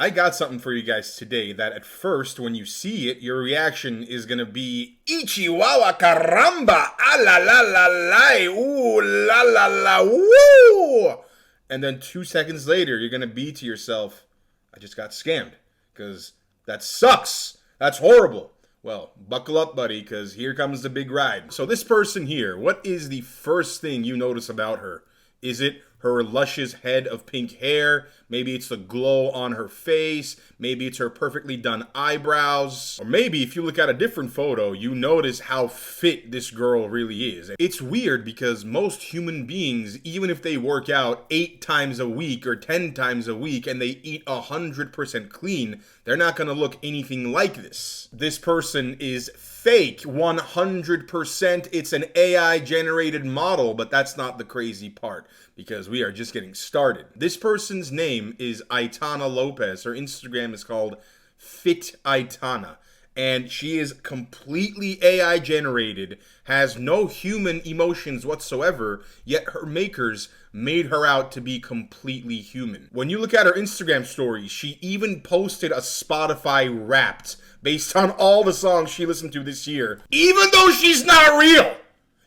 I got something for you guys today that at first, when you see it, your reaction is gonna be Ichiwawa caramba! Ah la la la la! Ooh la la la! Woo! And then 2 seconds later, you're gonna be to yourself, I just got scammed. Because that sucks! That's horrible! Well, buckle up, buddy, because here comes the big ride. So this person here, what is the first thing you notice about her? Is it her luscious head of pink hair? Maybe it's the glow on her face. Maybe it's her perfectly done eyebrows. Or maybe if you look at a different photo, you notice how fit this girl really is. It's weird because most human beings, even if they work out 8 times a week or 10 times a week and they eat 100% clean, they're not gonna look anything like this. This person is fake, 100%. It's an AI generated model, but that's not the crazy part because we are just getting started. This person's name is Aitana Lopez. Her Instagram is called Fit Aitana, and she is completely AI generated, has no human emotions whatsoever, yet her makers made her out to be completely human. When you look at her Instagram stories, she even posted a Spotify Wrapped based on all the songs she listened to this year, even though she's not real.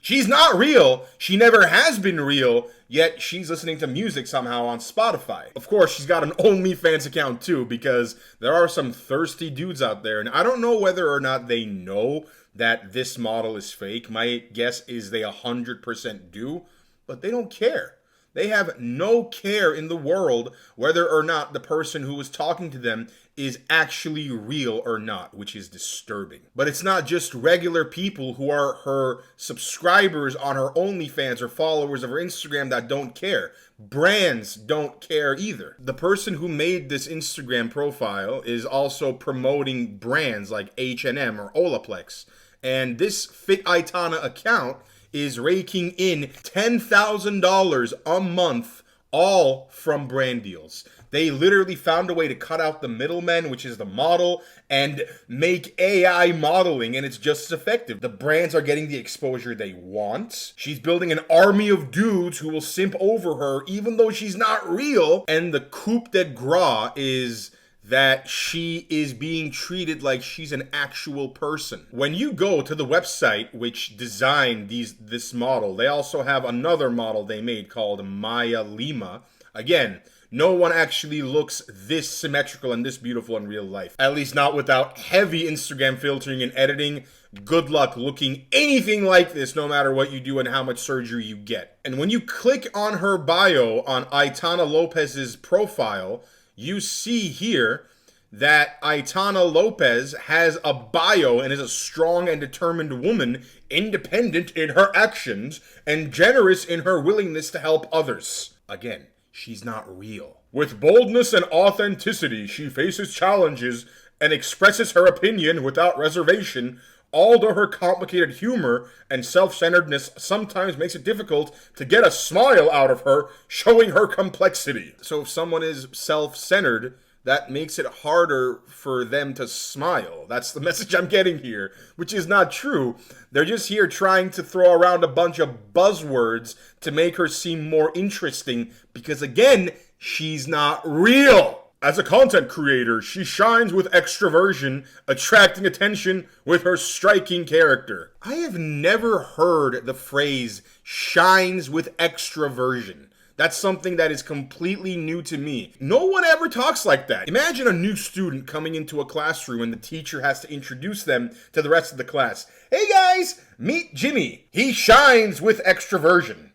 She's not real. She never has been real, yet she's listening to music somehow on Spotify. Of course, she's got an OnlyFans account too, because there are some thirsty dudes out there, and I don't know whether or not they know that this model is fake. My guess is they 100% do, but they don't care. They have no care in the world whether or not the person who was talking to them is actually real or not, which is disturbing. But it's not just regular people who are her subscribers on her OnlyFans or followers of her Instagram that don't care. Brands don't care either. The person who made this Instagram profile is also promoting brands like H&M or Olaplex. And this Fit Aitana account is raking in $10,000 a month, all from brand deals. They literally found a way to cut out the middleman, which is the model, and make AI modeling, and it's just as effective. The brands are getting the exposure they want. She's building an army of dudes who will simp over her, even though she's not real. And the coup de grace is that she is being treated like she's an actual person. When you go to the website which designed this model, they also have another model they made called Maya Lima. Again, no one actually looks this symmetrical and this beautiful in real life. At least not without heavy Instagram filtering and editing. Good luck looking anything like this, no matter what you do and how much surgery you get. And when you click on her bio on Aitana Lopez's profile, you see here that Aitana Lopez has a bio and is a strong and determined woman, independent in her actions, and generous in her willingness to help others. Again, she's not real. With boldness and authenticity, she faces challenges and expresses her opinion without reservation, although her complicated humor and self-centeredness sometimes makes it difficult to get a smile out of her, showing her complexity. So if someone is self-centered, that makes it harder for them to smile. That's the message I'm getting here, which is not true. They're just here trying to throw around a bunch of buzzwords to make her seem more interesting, because again, she's not real. As a content creator, she shines with extroversion, attracting attention with her striking character. I have never heard the phrase shines with extroversion. That's something that is completely new to me. No one ever talks like that. Imagine a new student coming into a classroom and the teacher has to introduce them to the rest of the class. Hey guys, meet Jimmy. He shines with extroversion.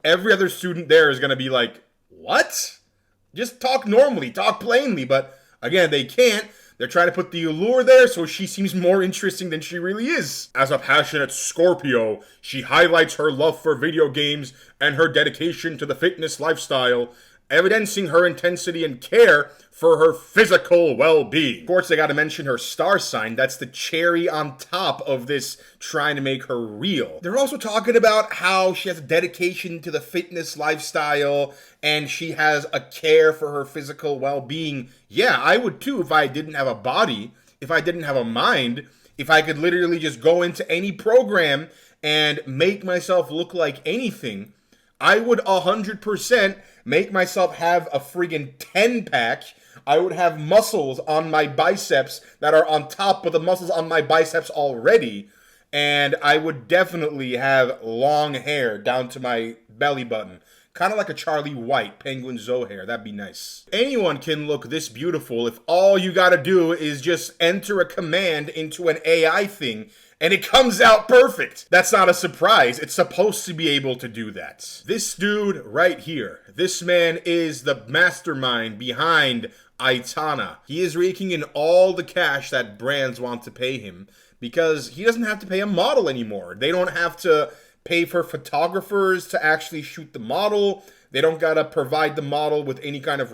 Every other student there is going to be like, what? Just talk normally, talk plainly, but again, they can't. They're trying to put the allure there so she seems more interesting than she really is. As a passionate Scorpio, she highlights her love for video games and her dedication to the fitness lifestyle, evidencing her intensity and care for her physical well-being. Of course, I gotta mention her star sign. That's the cherry on top of this trying to make her real. They're also talking about how she has a dedication to the fitness lifestyle and she has a care for her physical well-being. Yeah, I would too if I didn't have a body, if I didn't have a mind, if I could literally just go into any program and make myself look like anything. I would 100% make myself have a friggin' 10-pack. I would have muscles on my biceps that are on top of the muscles on my biceps already. And I would definitely have long hair down to my belly button. Kind of like a Charlie White, Penguin Zoe hair. That'd be nice. Anyone can look this beautiful if all you gotta do is just enter a command into an AI thing and it comes out perfect. That's not a surprise. It's supposed to be able to do that. This dude right here, this man is the mastermind behind Aitana. He is raking in all the cash that brands want to pay him because he doesn't have to pay a model anymore. They don't have to pay for photographers to actually shoot the model. They don't gotta provide the model with any kind of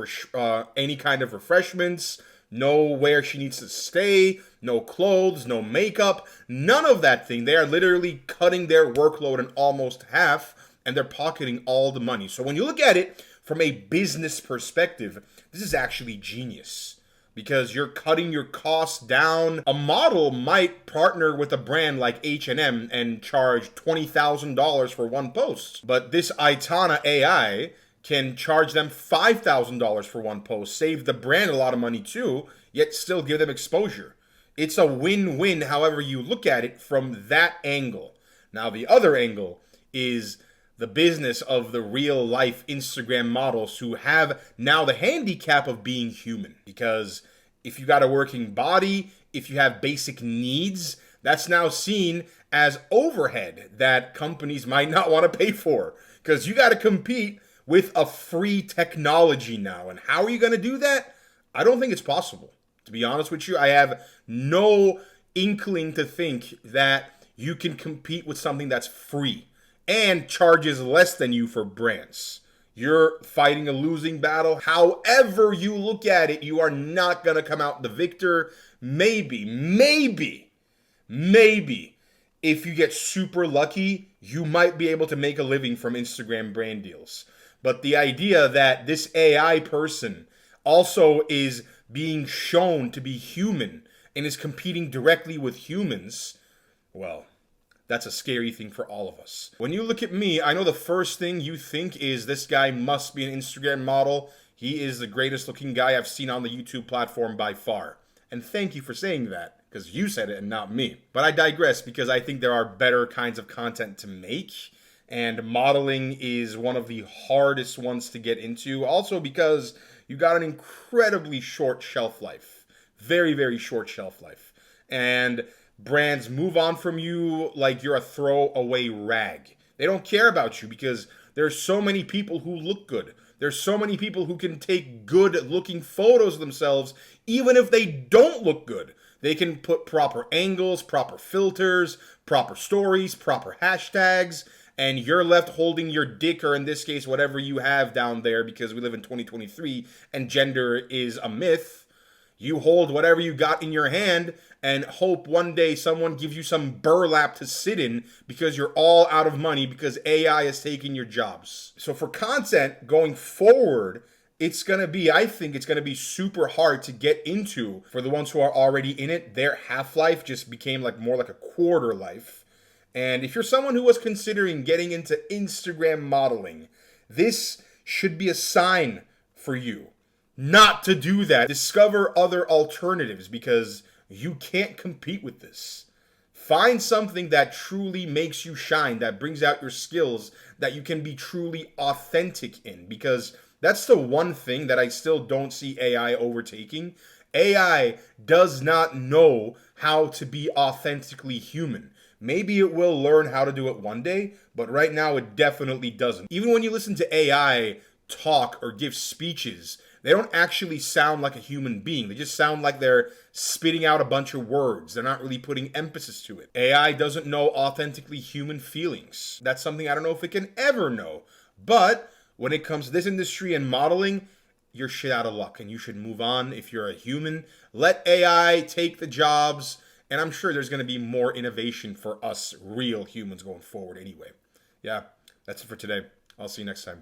refreshments, know where she needs to stay, no clothes, no makeup, none of that thing. They are literally cutting their workload in almost half, and they're pocketing all the money. So when you look at it from a business perspective, this is actually genius. Because you're cutting your costs down. A model might partner with a brand like H&M and charge $20,000 for one post. But this Aitana AI can charge them $5,000 for one post, save the brand a lot of money too, yet still give them exposure. It's a win-win however you look at it from that angle. Now the other angle is the business of the real life Instagram models who have now the handicap of being human. Because if you got a working body, if you have basic needs, that's now seen as overhead that companies might not want to pay for. Because you got to compete with a free technology now. And how are you going to do that? I don't think it's possible. To be honest with you, I have no inkling to think that you can compete with something that's free and charges less than you for brands. You're fighting a losing battle. However you look at it, you are not going to come out the victor. Maybe, if you get super lucky, you might be able to make a living from Instagram brand deals. But the idea that this AI person also is being shown to be human and is competing directly with humans, well, that's a scary thing for all of us. When you look at me, I know the first thing you think is this guy must be an Instagram model. He is the greatest looking guy I've seen on the YouTube platform by far. And thank you for saying that, because you said it and not me. But I digress because I think there are better kinds of content to make. And modeling is one of the hardest ones to get into. Also because you got an incredibly short shelf life. Very, very short shelf life. And brands move on from you like you're a throwaway rag. They don't care about you because there's so many people who look good. There's so many people who can take good looking photos of themselves even if they don't look good. They can put proper angles, proper filters, proper stories, proper hashtags, and you're left holding your dick, or in this case, whatever you have down there, because we live in 2023 and gender is a myth. You hold whatever you got in your hand and hope one day someone gives you some burlap to sit in because you're all out of money because AI is taking your jobs. So for content going forward, I think it's going to be super hard to get into for the ones who are already in it. Their half-life just became more like a quarter life. And if you're someone who was considering getting into Instagram modeling, this should be a sign for you not to do that. Discover other alternatives because you can't compete with this. Find something that truly makes you shine, that brings out your skills, that you can be truly authentic in, because that's the one thing that I still don't see AI overtaking. AI does not know how to be authentically human. Maybe it will learn how to do it one day, but right now it definitely doesn't. Even when you listen to AI talk or give speeches, they don't actually sound like a human being. They just sound like they're spitting out a bunch of words. They're not really putting emphasis to it. AI doesn't know authentically human feelings. That's something I don't know if it can ever know. But when it comes to this industry and modeling, you're shit out of luck and you should move on if you're a human. Let AI take the jobs, and I'm sure there's going to be more innovation for us real humans going forward anyway. Yeah, that's it for today. I'll see you next time.